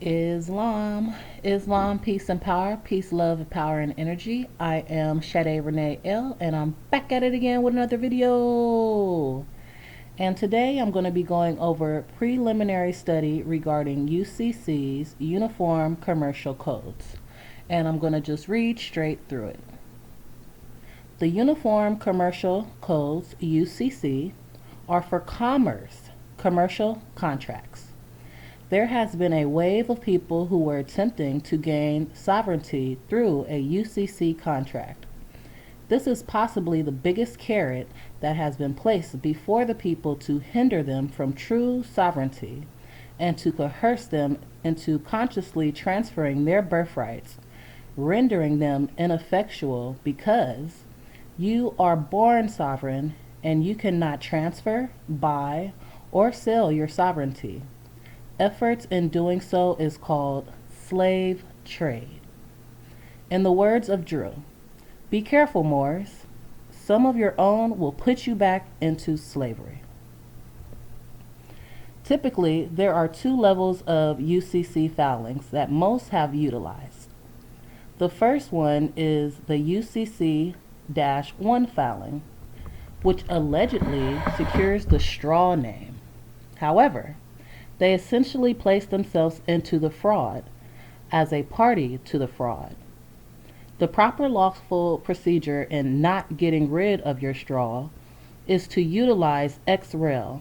Islam, peace and power, peace, love, power, and energy. I am Sade Renee L, and I'm back at it again with another video. And today I'm going to be going over preliminary study regarding UCC's Uniform Commercial Codes. And I'm going to just read straight through it. The Uniform Commercial Codes, UCC, are for commerce, commercial contracts. There has been a wave of people who were attempting to gain sovereignty through a UCC contract. This is possibly the biggest carrot that has been placed before the people to hinder them from true sovereignty and to coerce them into consciously transferring their birthrights, rendering them ineffectual because you are born sovereign and you cannot transfer, buy, or sell your sovereignty. Efforts in doing so is called slave trade. In the words of Drew, be careful, Moors. Some of your own will put you back into slavery. Typically, there are two levels of UCC filings that most have utilized. The first one is the UCC-1 filing, which allegedly secures the straw name. However, they essentially place themselves into the fraud as a party to the fraud. The proper lawful procedure in not getting rid of your straw is to utilize ex rel.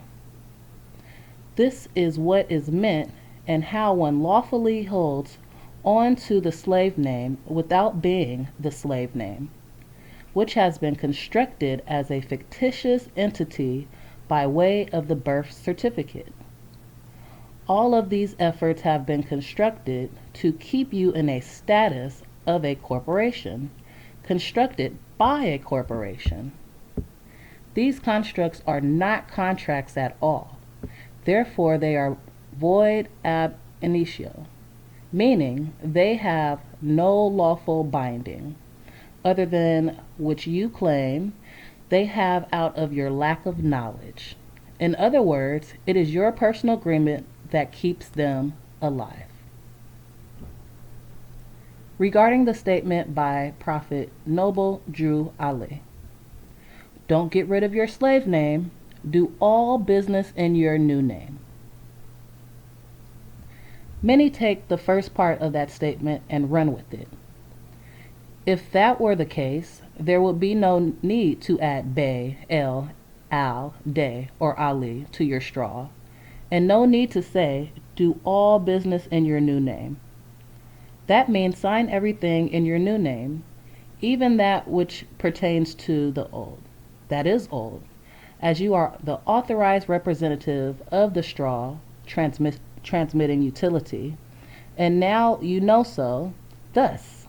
This is what is meant and how one lawfully holds on to the slave name without being the slave name, which has been constructed as a fictitious entity by way of the birth certificate. All of these efforts have been constructed to keep you in a status of a corporation, constructed by a corporation. These constructs are not contracts at all. Therefore, they are void ab initio, meaning they have no lawful binding, other than which you claim they have out of your lack of knowledge. In other words, it is your personal agreement that keeps them alive. Regarding the statement by Prophet Noble Drew Ali, don't get rid of your slave name, do all business in your new name. Many take the first part of that statement and run with it. If that were the case, there would be no need to add Bey, El, Al, Day, or Ali to your straw, and no need to say, do all business in your new name. That means sign everything in your new name, even that which pertains to the old. That is old, as you are the authorized representative of the straw transmitting utility, and now you know so. Thus,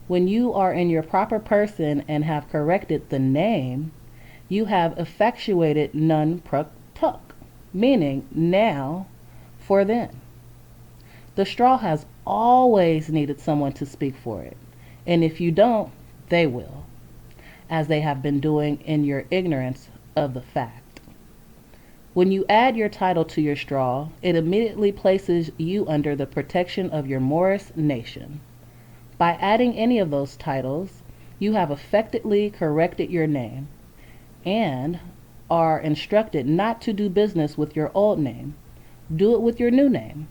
when you are in your proper person and have corrected the name, you have effectuated non pro tuck, meaning now for then. The straw has always needed someone to speak for it, and if you don't, they will, as they have been doing in your ignorance of the fact. When you add your title to your straw, it immediately places you under the protection of your Moorish nation. By adding any of those titles, you have effectively corrected your name, and are instructed not to do business with your old name. Do it with your new name.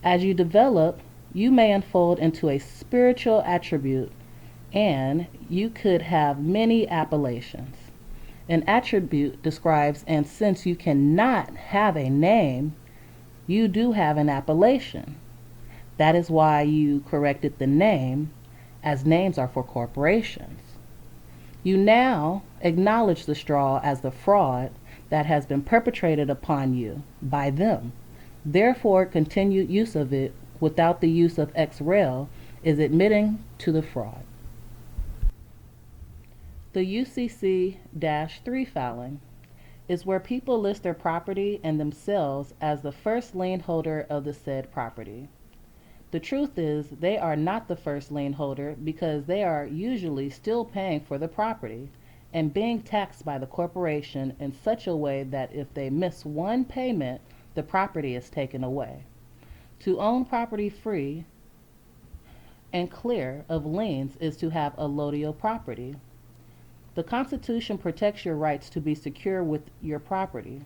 As you develop, you may unfold into a spiritual attribute, and you could have many appellations. An attribute describes, and since you cannot have a name, you do have an appellation. That is why you corrected the name, as names are for corporations. You now acknowledge the straw as the fraud that has been perpetrated upon you by them. Therefore, continued use of it without the use of ex rel is admitting to the fraud. The UCC-3 filing is where people list their property and themselves as the first lien holder of the said property. The truth is, they are not the first lien holder because they are usually still paying for the property and being taxed by the corporation in such a way that if they miss one payment, the property is taken away. To own property free and clear of liens is to have allodial property. The Constitution protects your rights to be secure with your property,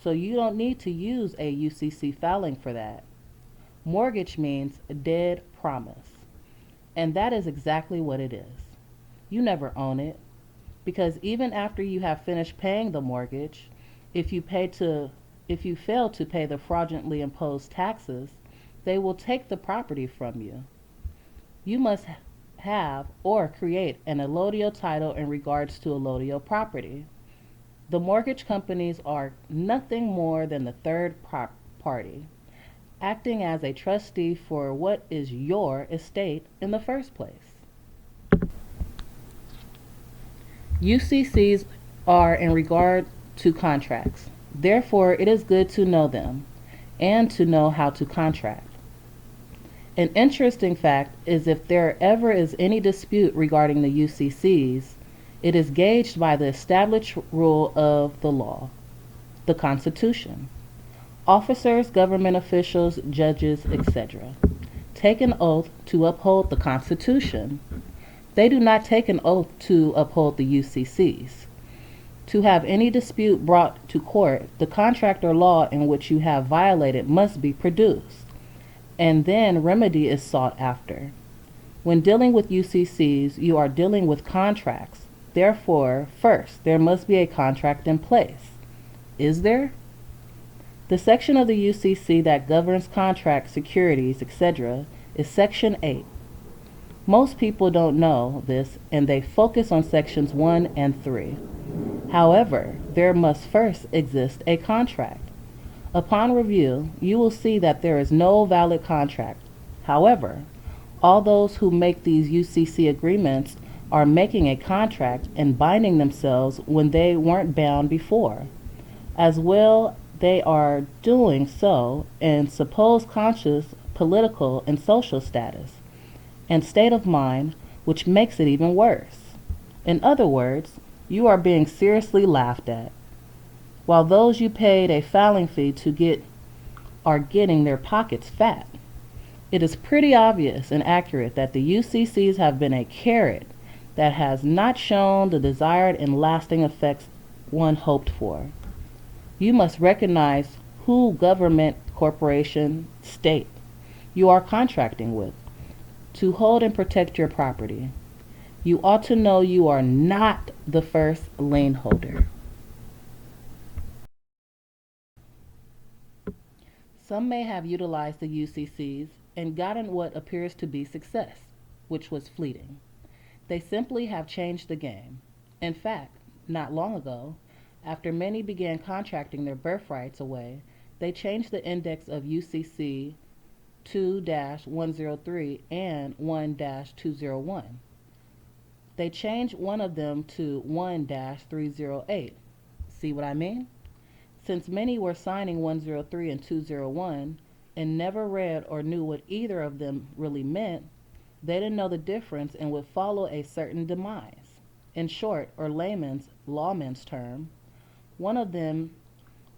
so you don't need to use a UCC filing for that. Mortgage means dead promise, and that is exactly what it is. You never own it, because even after you have finished paying the mortgage, if you pay to if you fail to pay the fraudulently imposed taxes, they will take the property from you. You must have or create an allodial title in regards to allodial property. The mortgage companies are nothing more than the third party, acting as a trustee for what is your estate in the first place. UCCs are in regard to contracts. Therefore, it is good to know them and to know how to contract. An interesting fact is if there ever is any dispute regarding the UCCs, it is gauged by the established rule of the law, the Constitution. Officers, government officials, judges, etc. take an oath to uphold the Constitution. They do not take an oath to uphold the UCCs. To have any dispute brought to court, the contract or law in which you have violated must be produced, and then remedy is sought after. When dealing with UCCs, you are dealing with contracts. Therefore, first, there must be a contract in place. Is there? The section of the UCC that governs contracts, securities, etc. is Section 8. Most people don't know this, and they focus on Sections 1 and 3. However, there must first exist a contract. Upon review, you will see that there is no valid contract. However, all those who make these UCC agreements are making a contract and binding themselves when they weren't bound before. As well, they are doing so in supposed conscious political and social status and state of mind, which makes it even worse. In other words, you are being seriously laughed at, while those you paid a filing fee to get are getting their pockets fat. It is pretty obvious and accurate that the UCCs have been a carrot that has not shown the desired and lasting effects one hoped for. You must recognize who government, corporation, state you are contracting with to hold and protect your property. You ought to know you are not the first lien holder. Some may have utilized the UCCs and gotten what appears to be success, which was fleeting. They simply have changed the game. In fact, not long ago, after many began contracting their birthrights away, they changed the index of UCC 2-103 and 1-201. They changed one of them to 1-308. See what I mean? Since many were signing 103 and 201 and never read or knew what either of them really meant, they didn't know the difference and would follow a certain demise. In short, or lawman's term, one of them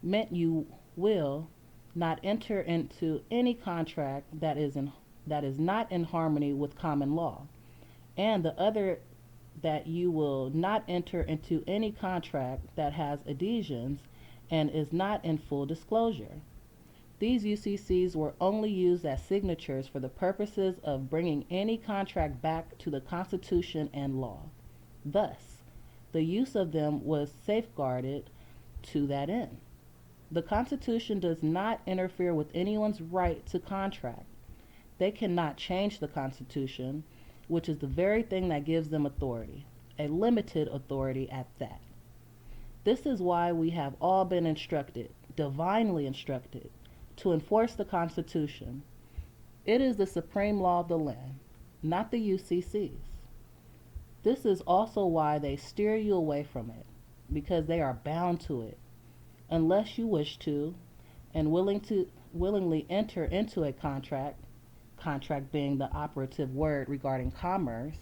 meant you will not enter into any contract that is not in harmony with common law, and the other that you will not enter into any contract that has adhesions and is not in full disclosure. These UCCs were only used as signatures for the purposes of bringing any contract back to the Constitution and law. Thus, the use of them was safeguarded to that end. The Constitution does not interfere with anyone's right to contract. They cannot change the Constitution, which is the very thing that gives them authority, a limited authority at that. This is why we have all been instructed, divinely instructed, to enforce the Constitution. It is the supreme law of the land, not the UCCs. This is also why they steer you away from it, because they are bound to it, unless you wish to, and willingly enter into a contract being the operative word regarding commerce,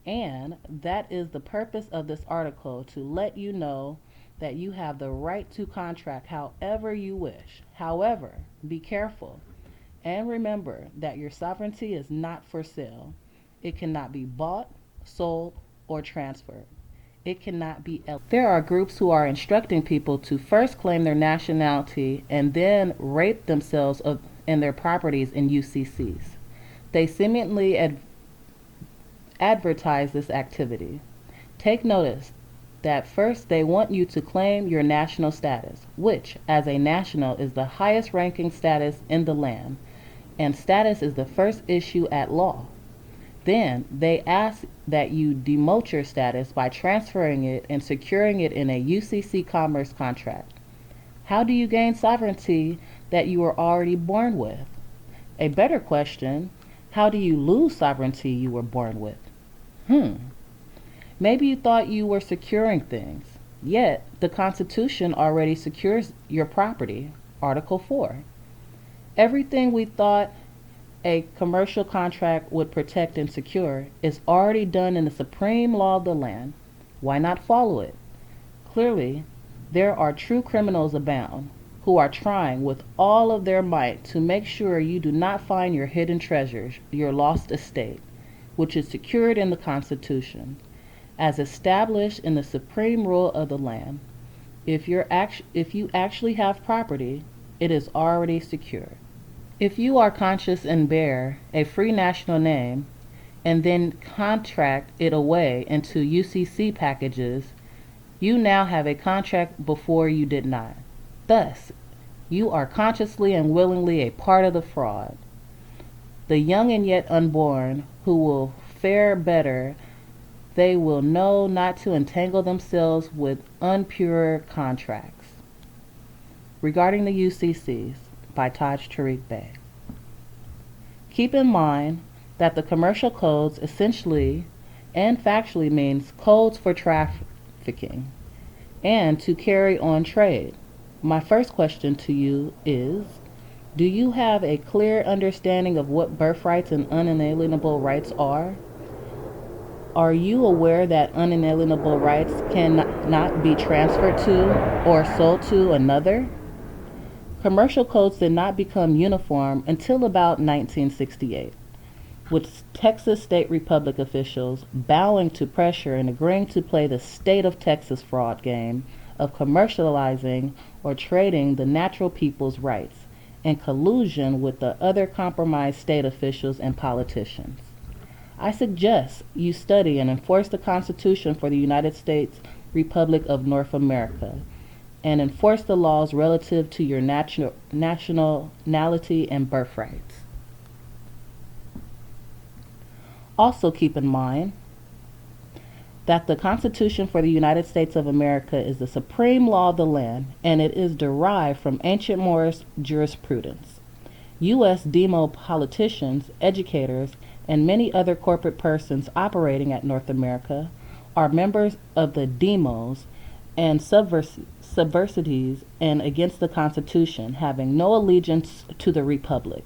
and that is the purpose of this article, to let you know that you have the right to contract however you wish. However, be careful. And remember that your sovereignty is not for sale. It cannot be bought, sold, or transferred. It cannot be. There are groups who are instructing people to first claim their nationality and then rape themselves and their properties in UCCs. They seemingly advertise this activity. Take notice that first they want you to claim your national status, which, as a national, is the highest ranking status in the land, and status is the first issue at law. Then they ask that you demote your status by transferring it and securing it in a UCC commerce contract. How do you gain sovereignty that you were already born with? A better question, how do you lose sovereignty you were born with? Maybe you thought you were securing things, yet the Constitution already secures your property, Article 4. Everything we thought a commercial contract would protect and secure is already done in the supreme law of the land. Why not follow it? Clearly, there are true criminals abound who are trying with all of their might to make sure you do not find your hidden treasures, your lost estate, which is secured in the Constitution, as established in the supreme rule of the land. If you actually have property, it is already secure. If you are conscious and bear a free national name and then contract it away into UCC packages, you now have a contract before you did not. Thus, you are consciously and willingly a part of the fraud. The young and yet unborn who will fare better, they will know not to entangle themselves with unpure contracts. Regarding the UCCs, by Taj Tarik Bey. Keep in mind that the commercial codes essentially and factually means codes for trafficking and to carry on trade. My first question to you is, do you have a clear understanding of what birthrights and unalienable rights are? Are you aware that unalienable rights cannot be transferred to or sold to another? Commercial codes did not become uniform until about 1968, with Texas State Republic officials bowing to pressure and agreeing to play the state of Texas fraud game of commercializing or trading the natural people's rights in collusion with the other compromised state officials and politicians. I suggest you study and enforce the Constitution for the United States Republic of North America, and enforce the laws relative to your nationality and birthrights. Also keep in mind that the Constitution for the United States of America is the supreme law of the land, and it is derived from ancient Moorish jurisprudence. U.S. demo politicians, educators, and many other corporate persons operating at North America are members of the demos and subversities and against the Constitution, having no allegiance to the Republic.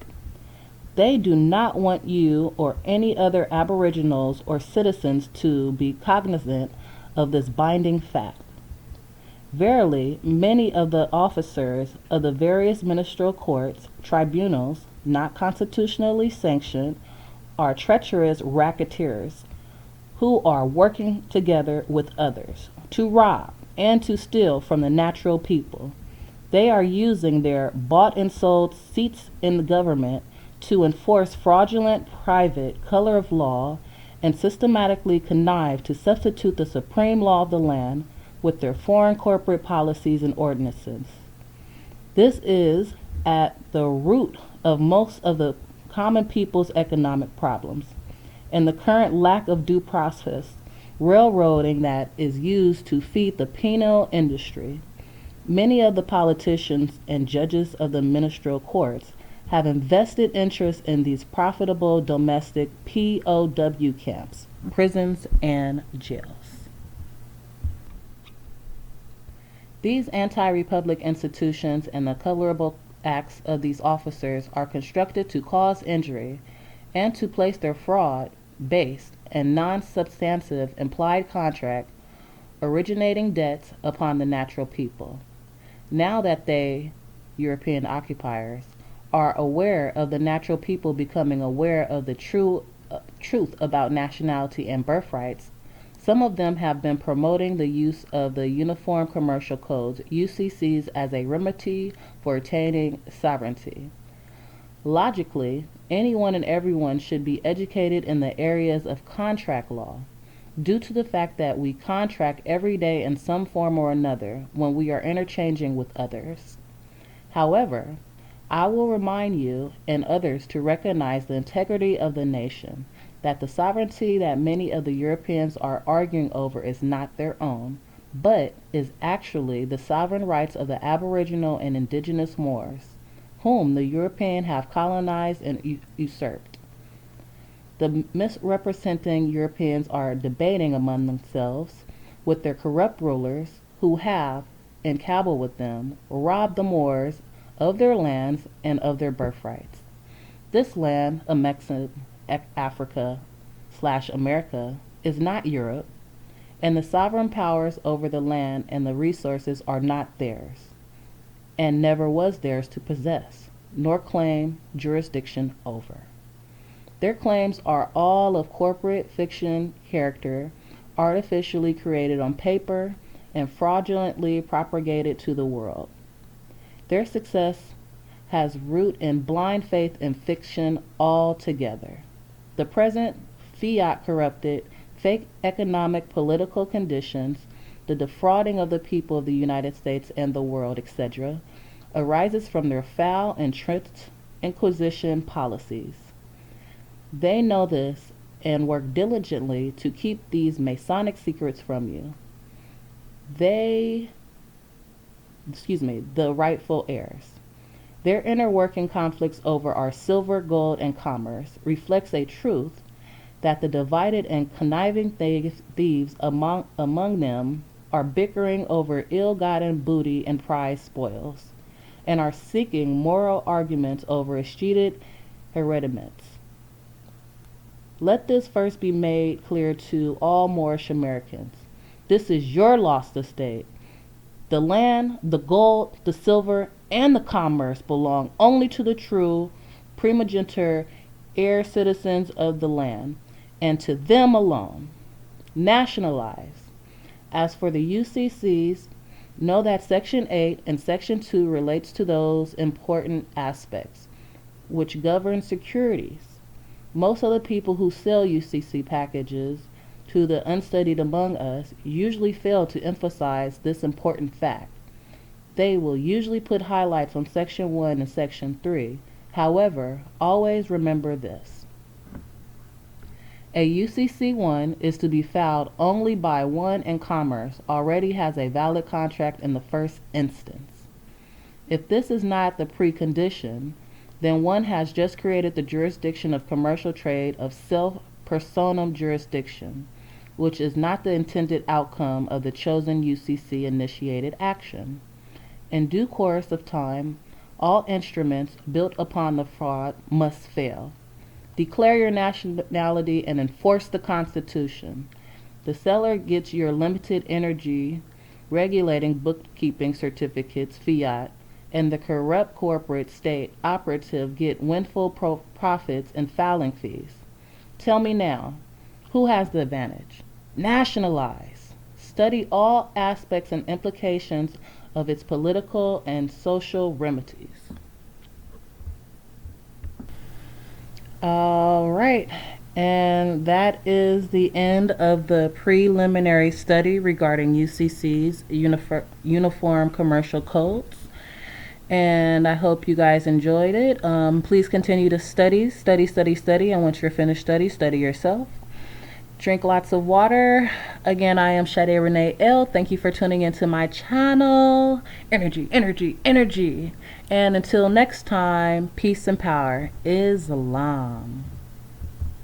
They do not want you or any other aboriginals or citizens to be cognizant of this binding fact. Verily, many of the officers of the various ministerial courts, tribunals, not constitutionally sanctioned, are treacherous racketeers who are working together with others to rob and to steal from the natural people. They are using their bought and sold seats in the government to enforce fraudulent private color of law and systematically connive to substitute the supreme law of the land with their foreign corporate policies and ordinances. This is at the root of most of the common people's economic problems and the current lack of due process railroading that is used to feed the penal industry. Many of the politicians and judges of the ministerial courts have invested interest in these profitable domestic POW camps, prisons, and jails. These anti-republic institutions and the colorable acts of these officers are constructed to cause injury and to place their fraud-based and non-substantive implied contract originating debts upon the natural people. Now that they, European occupiers, are aware of the natural people becoming aware of the truth about nationality and birthrights, some of them have been promoting the use of the Uniform Commercial Codes, UCCs, as a remedy for attaining sovereignty. Logically, anyone and everyone should be educated in the areas of contract law, due to the fact that we contract every day in some form or another when we are interchanging with others. However, I will remind you and others to recognize the integrity of the nation, that the sovereignty that many of the Europeans are arguing over is not their own, but is actually the sovereign rights of the Aboriginal and Indigenous Moors, whom the Europeans have colonized and usurped. The misrepresenting Europeans are debating among themselves with their corrupt rulers, who have, in cabal with them, robbed the Moors of their lands and of their birthrights. This land, Africa/America, is not Europe, and the sovereign powers over the land and the resources are not theirs, and never was theirs to possess, nor claim jurisdiction over. Their claims are all of corporate fiction character, artificially created on paper and fraudulently propagated to the world. Their success has root in blind faith in fiction altogether. The present fiat corrupted, fake economic political conditions, the defrauding of the people of the United States and the world, etc., arises from their foul and tricked inquisition policies. They know this and work diligently to keep these Masonic secrets from you. The rightful heirs. Their inner working conflicts over our silver, gold, and commerce reflects a truth that the divided and conniving thieves among them are bickering over ill-gotten booty and prize spoils, and are seeking moral arguments over escheated hereditaments. Let this first be made clear to all Moorish Americans. This is your lost estate. The land, the gold, the silver, and the commerce belong only to the true primogeniture heir citizens of the land, and to them alone. Nationalize. As for the U.C.C.'s, know that Section 8 and Section 2 relates to those important aspects which govern securities. Most of the people who sell UCC packages to the unstudied among us usually fail to emphasize this important fact. They will usually put highlights on Section 1 and Section 3. However, always remember this. A UCC1 is to be filed only by one in commerce already has a valid contract in the first instance. If this is not the precondition, then one has just created the jurisdiction of commercial trade of self personam jurisdiction, which is not the intended outcome of the chosen UCC initiated action. In due course of time, all instruments built upon the fraud must fail. Declare your nationality and enforce the Constitution. The seller gets your limited energy regulating bookkeeping certificates, fiat, and the corrupt corporate state operative get windfall profits and filing fees. Tell me now, who has the advantage? Nationalize. Study all aspects and implications of its political and social remedies. All right, and that is the end of the preliminary study regarding UCC's Uniform Commercial Codes. And I hope you guys enjoyed it. Please continue to study. And once you're finished study yourself. Drink lots of water. Again, I am Sade Renee L. Thank you for tuning into my channel. Energy, energy, energy. And until next time, peace and power. Islam.